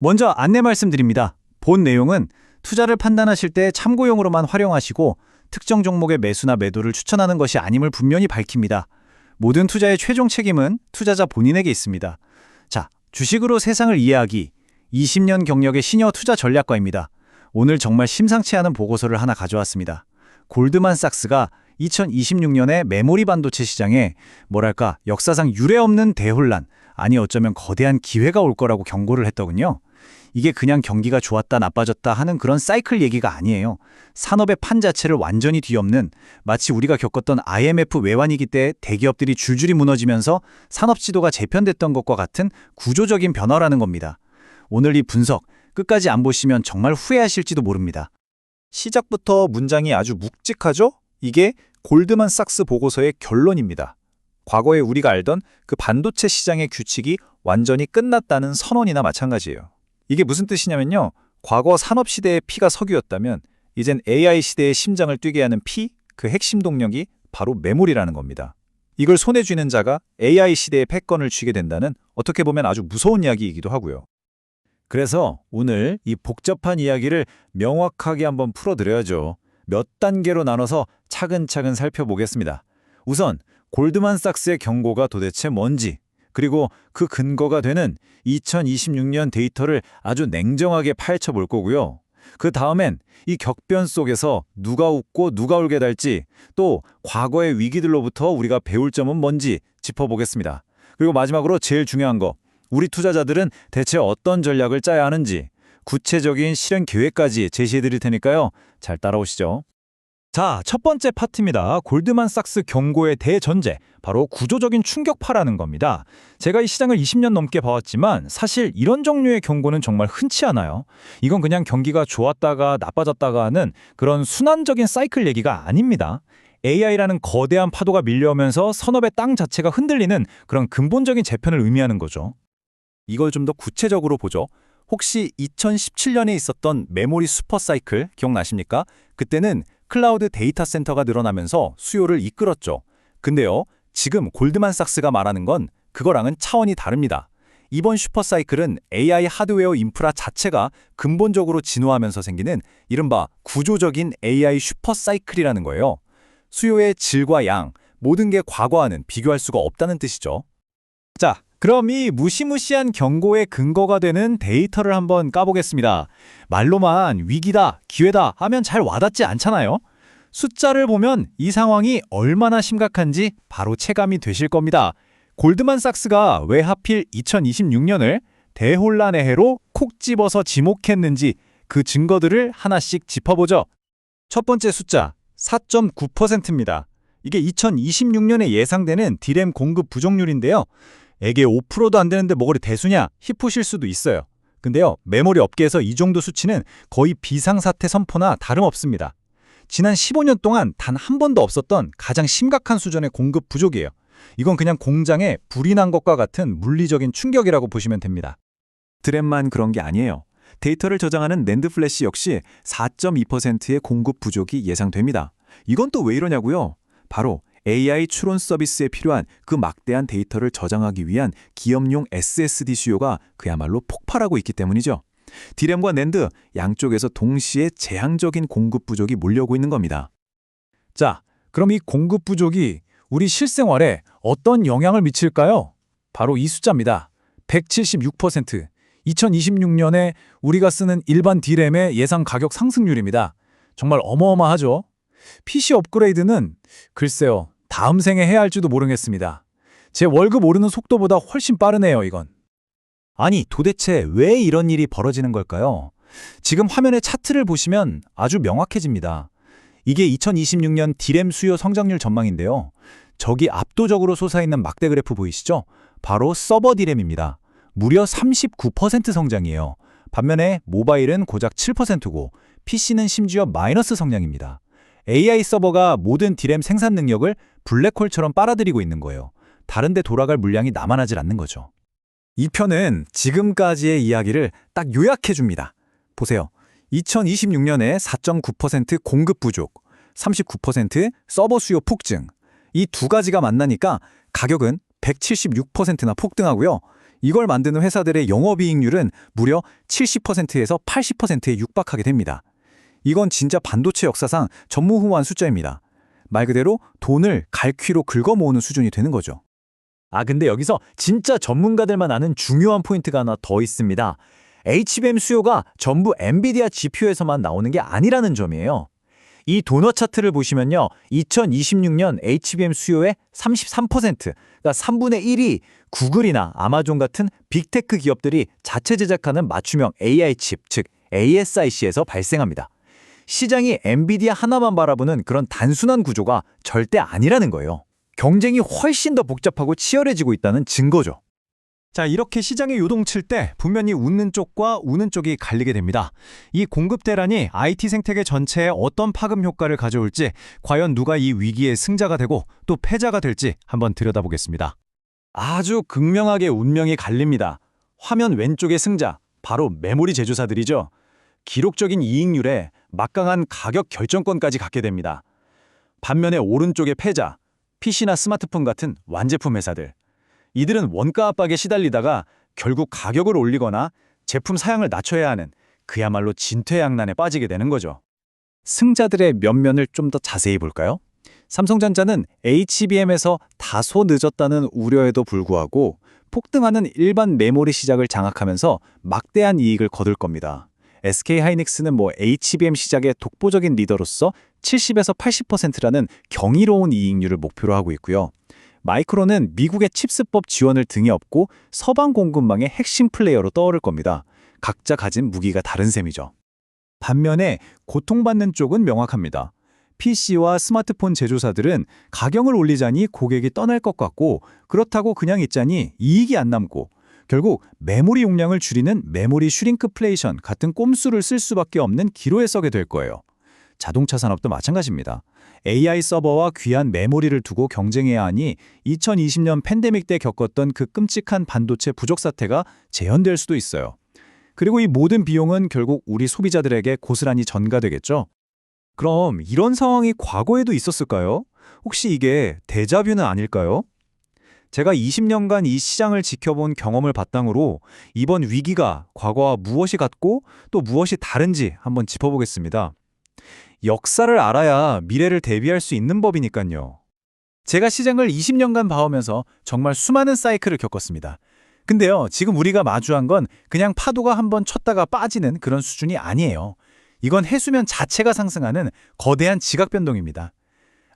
먼저 안내 말씀드립니다. 본 내용은 투자를 판단하실 때 참고용으로만 활용하시고 특정 종목의 매수나 매도를 추천하는 것이 아님을 분명히 밝힙니다. 모든 투자의 최종 책임은 투자자 본인에게 있습니다. 자, 주식으로 세상을 이해하기 20년 경력의 시니어 투자 전략가입니다. 오늘 정말 심상치 않은 보고서를 하나 가져왔습니다. 골드만삭스가 2026년에 메모리 반도체 시장에 역사상 유례없는 대혼란, 아니 어쩌면 거대한 기회가 올 거라고 경고를 했더군요. 이게 그냥 경기가 좋았다 나빠졌다 하는 그런 사이클 얘기가 아니에요. 산업의 판 자체를 완전히 뒤엎는, 마치 우리가 겪었던 IMF 외환위기 때 대기업들이 줄줄이 무너지면서 산업 지도가 재편됐던 것과 같은 구조적인 변화라는 겁니다. 오늘 이 분석 끝까지 안 보시면 정말 후회하실지도 모릅니다. 시작부터 문장이 아주 묵직하죠? 이게 골드만삭스 보고서의 결론입니다. 과거에 우리가 알던 그 반도체 시장의 규칙이 완전히 끝났다는 선언이나 마찬가지예요. 이게 무슨 뜻이냐면요. 과거 산업시대의 피가 석유였다면 이젠 AI 시대의 심장을 뛰게 하는 피, 그 핵심 동력이 바로 메모리라는 겁니다. 이걸 손에 쥐는 자가 AI 시대의 패권을 쥐게 된다는, 어떻게 보면 아주 무서운 이야기이기도 하고요. 그래서 오늘 이 복잡한 이야기를 명확하게 한번 풀어드려야죠. 몇 단계로 나눠서 차근차근 살펴보겠습니다. 우선 골드만삭스의 경고가 도대체 뭔지, 그리고 그 근거가 되는 2026년 데이터를 아주 냉정하게 파헤쳐 볼 거고요. 그 다음엔 이 격변 속에서 누가 웃고 누가 울게 될지, 또 과거의 위기들로부터 우리가 배울 점은 뭔지 짚어보겠습니다. 그리고 마지막으로 제일 중요한 거, 우리 투자자들은 대체 어떤 전략을 짜야 하는지 구체적인 실행 계획까지 제시해 드릴 테니까요. 잘 따라오시죠. 자, 첫 번째 파트입니다. 골드만삭스 경고의 대전제, 바로 구조적인 충격파라는 겁니다. 제가 이 시장을 20년 넘게 봐왔지만 사실 이런 종류의 경고는 정말 흔치 않아요. 이건 그냥 경기가 좋았다가 나빠졌다가 하는 그런 순환적인 사이클 얘기가 아닙니다. AI라는 거대한 파도가 밀려오면서 산업의 땅 자체가 흔들리는 그런 근본적인 재편을 의미하는 거죠. 이걸 좀 더 구체적으로 보죠. 혹시 2017년에 있었던 메모리 슈퍼사이클 기억나십니까? 그때는 클라우드 데이터 센터가 늘어나면서 수요를 이끌었죠. 근데요, 지금 골드만삭스가 말하는 건 그거랑은 차원이 다릅니다. 이번 슈퍼사이클은 AI 하드웨어 인프라 자체가 근본적으로 진화하면서 생기는 이른바 구조적인 AI 슈퍼사이클이라는 거예요. 수요의 질과 양, 모든 게 과거와는 비교할 수가 없다는 뜻이죠. 자, 그럼 이 무시무시한 경고의 근거가 되는 데이터를 한번 까보겠습니다. 말로만 위기다, 기회다 하면 잘 와닿지 않잖아요. 숫자를 보면 이 상황이 얼마나 심각한지 바로 체감이 되실 겁니다. 골드만삭스가 왜 하필 2026년을 대혼란의 해로 콕 집어서 지목했는지 그 증거들을 하나씩 짚어보죠. 첫 번째 숫자, 4.9%입니다. 이게 2026년에 예상되는 디램 공급 부족률인데요. 에게 5%도 안 되는데 뭐거리 대수냐 싶으실 수도 있어요. 근데요, 메모리 업계에서 이 정도 수치는 거의 비상사태 선포나 다름없습니다. 지난 15년 동안 단 한 번도 없었던 가장 심각한 수준의 공급 부족이에요. 이건 그냥 공장에 불이 난 것과 같은 물리적인 충격이라고 보시면 됩니다. 드램만 그런 게 아니에요. 데이터를 저장하는 낸드 플래시 역시 4.2%의 공급 부족이 예상됩니다. 이건 또 왜 이러냐고요? 바로 AI 추론 서비스에 필요한 그 막대한 데이터를 저장하기 위한 기업용 SSD 수요가 그야말로 폭발하고 있기 때문이죠. 디램과 낸드 양쪽에서 동시에 재앙적인 공급 부족이 몰려오고 있는 겁니다. 자, 그럼 이 공급 부족이 우리 실생활에 어떤 영향을 미칠까요? 바로 이 숫자입니다. 176%. 2026년에 우리가 쓰는 일반 디램의 예상 가격 상승률입니다. 정말 어마어마하죠? PC 업그레이드는 글쎄요, 다음 생에 해야 할지도 모르겠습니다. 제 월급 오르는 속도보다 훨씬 빠르네요, 이건. 아니, 도대체 왜 이런 일이 벌어지는 걸까요? 지금 화면의 차트를 보시면 아주 명확해집니다. 이게 2026년 디램 수요 성장률 전망인데요. 저기 압도적으로 솟아있는 막대 그래프 보이시죠? 바로 서버 디램입니다. 무려 39% 성장이에요. 반면에 모바일은 고작 7%고 PC는 심지어 마이너스 성장입니다. AI 서버가 모든 디램 생산 능력을 블랙홀처럼 빨아들이고 있는 거예요. 다른 데 돌아갈 물량이 남아나질 않는 거죠. 이 편은 지금까지의 이야기를 딱 요약해 줍니다. 보세요. 2026년에 4.9% 공급 부족, 39% 서버 수요 폭증. 이 두 가지가 만나니까 가격은 176%나 폭등하고요. 이걸 만드는 회사들의 영업이익률은 무려 70%에서 80%에 육박하게 됩니다. 이건 진짜 반도체 역사상 전무후무한 숫자입니다. 말 그대로 돈을 갈퀴로 긁어 모으는 수준이 되는 거죠. 근데 여기서 진짜 전문가들만 아는 중요한 포인트가 하나 더 있습니다. HBM 수요가 전부 엔비디아 GPU에서만 나오는 게 아니라는 점이에요. 이 도넛 차트를 보시면요. 2026년 HBM 수요의 33%, 그러니까 3분의 1이 구글이나 아마존 같은 빅테크 기업들이 자체 제작하는 맞춤형 AI 칩, 즉 ASIC에서 발생합니다. 시장이 엔비디아 하나만 바라보는 그런 단순한 구조가 절대 아니라는 거예요. 경쟁이 훨씬 더 복잡하고 치열해지고 있다는 증거죠. 자, 이렇게 시장에 요동칠 때 분명히 웃는 쪽과 우는 쪽이 갈리게 됩니다. 이 공급 대란이 IT 생태계 전체에 어떤 파급 효과를 가져올지, 과연 누가 이 위기의 승자가 되고 또 패자가 될지 한번 들여다보겠습니다. 아주 극명하게 운명이 갈립니다. 화면 왼쪽의 승자, 바로 메모리 제조사들이죠. 기록적인 이익률에 막강한 가격 결정권까지 갖게 됩니다. 반면에 오른쪽의 패자, PC나 스마트폰 같은 완제품 회사들. 이들은 원가 압박에 시달리다가 결국 가격을 올리거나 제품 사양을 낮춰야 하는 그야말로 진퇴양난에 빠지게 되는 거죠. 승자들의 면면을 좀 더 자세히 볼까요? 삼성전자는 HBM에서 다소 늦었다는 우려에도 불구하고 폭등하는 일반 메모리 시장을 장악하면서 막대한 이익을 거둘 겁니다. SK하이닉스는 HBM 시장의 독보적인 리더로서 70에서 80%라는 경이로운 이익률을 목표로 하고 있고요. 마이크론은 미국의 칩스법 지원을 등에 업고 서방 공급망의 핵심 플레이어로 떠오를 겁니다. 각자 가진 무기가 다른 셈이죠. 반면에 고통받는 쪽은 명확합니다. PC와 스마트폰 제조사들은 가격을 올리자니 고객이 떠날 것 같고, 그렇다고 그냥 있자니 이익이 안 남고, 결국 메모리 용량을 줄이는 메모리 슈링크플레이션 같은 꼼수를 쓸 수밖에 없는 기로에 서게 될 거예요. 자동차 산업도 마찬가지입니다. AI 서버와 귀한 메모리를 두고 경쟁해야 하니 2020년 팬데믹 때 겪었던 그 끔찍한 반도체 부족 사태가 재현될 수도 있어요. 그리고 이 모든 비용은 결국 우리 소비자들에게 고스란히 전가되겠죠. 그럼 이런 상황이 과거에도 있었을까요? 혹시 이게 데자뷰는 아닐까요? 제가 20년간 이 시장을 지켜본 경험을 바탕으로 이번 위기가 과거와 무엇이 같고 또 무엇이 다른지 한번 짚어보겠습니다. 역사를 알아야 미래를 대비할 수 있는 법이니까요. 제가 시장을 20년간 봐오면서 정말 수많은 사이클을 겪었습니다. 근데요, 지금 우리가 마주한 건 그냥 파도가 한번 쳤다가 빠지는 그런 수준이 아니에요. 이건 해수면 자체가 상승하는 거대한 지각 변동입니다.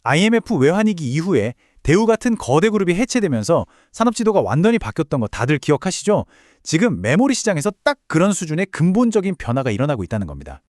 IMF 외환위기 이후에 대우 같은 거대 그룹이 해체되면서 산업지도가 완전히 바뀌었던 거 다들 기억하시죠? 지금 메모리 시장에서 딱 그런 수준의 근본적인 변화가 일어나고 있다는 겁니다.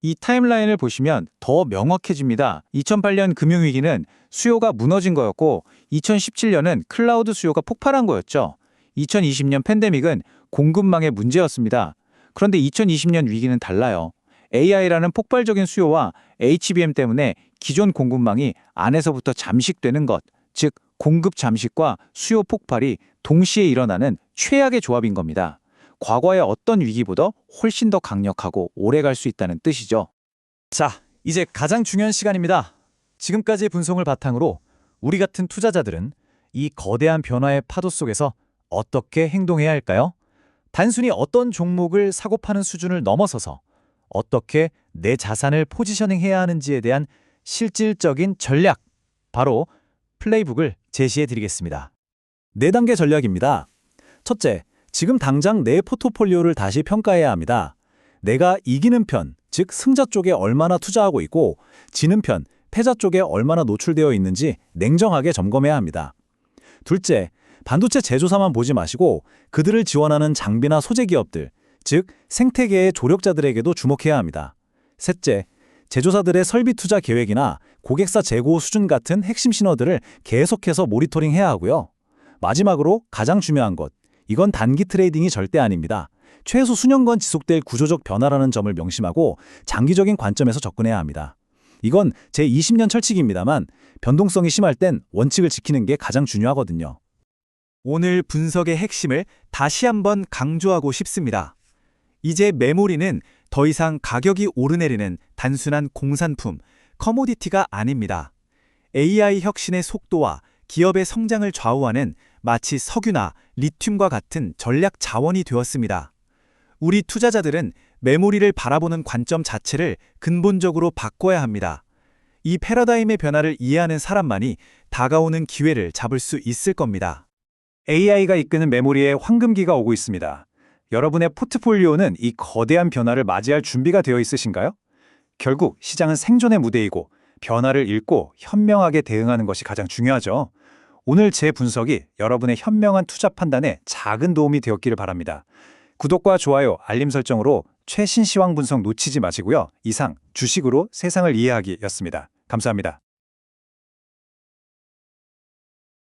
이 타임라인을 보시면 더 명확해집니다. 2008년 금융위기는 수요가 무너진 거였고 2017년은 클라우드 수요가 폭발한 거였죠. 2020년 팬데믹은 공급망의 문제였습니다. 그런데 2020년 위기는 달라요. AI라는 폭발적인 수요와 HBM 때문에 기존 공급망이 안에서부터 잠식되는 것, 즉 공급 잠식과 수요 폭발이 동시에 일어나는 최악의 조합인 겁니다. 과거의 어떤 위기보다 훨씬 더 강력하고 오래 갈 수 있다는 뜻이죠. 자, 이제 가장 중요한 시간입니다. 지금까지의 분석을 바탕으로 우리 같은 투자자들은 이 거대한 변화의 파도 속에서 어떻게 행동해야 할까요? 단순히 어떤 종목을 사고 파는 수준을 넘어서서 어떻게 내 자산을 포지셔닝해야 하는지에 대한 실질적인 전략, 바로 플레이북을 제시해 드리겠습니다. 4단계 전략입니다. 첫째, 지금 당장 내 포트폴리오를 다시 평가해야 합니다. 내가 이기는 편, 즉 승자 쪽에 얼마나 투자하고 있고 지는 편, 패자 쪽에 얼마나 노출되어 있는지 냉정하게 점검해야 합니다. 둘째, 반도체 제조사만 보지 마시고 그들을 지원하는 장비나 소재 기업들, 즉 생태계의 조력자들에게도 주목해야 합니다. 셋째, 제조사들의 설비 투자 계획이나 고객사 재고 수준 같은 핵심 신호들을 계속해서 모니터링해야 하고요. 마지막으로 가장 중요한 것, 이건 단기 트레이딩이 절대 아닙니다. 최소 수년간 지속될 구조적 변화라는 점을 명심하고 장기적인 관점에서 접근해야 합니다. 이건 제 20년 철칙입니다만 변동성이 심할 땐 원칙을 지키는 게 가장 중요하거든요. 오늘 분석의 핵심을 다시 한번 강조하고 싶습니다. 이제 메모리는 더 이상 가격이 오르내리는 단순한 공산품, 커모디티가 아닙니다. AI 혁신의 속도와 기업의 성장을 좌우하는 마치 석유나 리튬과 같은 전략 자원이 되었습니다. 우리 투자자들은 메모리를 바라보는 관점 자체를 근본적으로 바꿔야 합니다. 이 패러다임의 변화를 이해하는 사람만이 다가오는 기회를 잡을 수 있을 겁니다. AI가 이끄는 메모리의 황금기가 오고 있습니다. 여러분의 포트폴리오는 이 거대한 변화를 맞이할 준비가 되어 있으신가요? 결국 시장은 생존의 무대이고 변화를 읽고 현명하게 대응하는 것이 가장 중요하죠. 오늘 제 분석이 여러분의 현명한 투자 판단에 작은 도움이 되었기를 바랍니다. 구독과 좋아요, 알림 설정으로 최신 시황 분석 놓치지 마시고요. 이상 주식으로 세상을 이해하기였습니다. 감사합니다.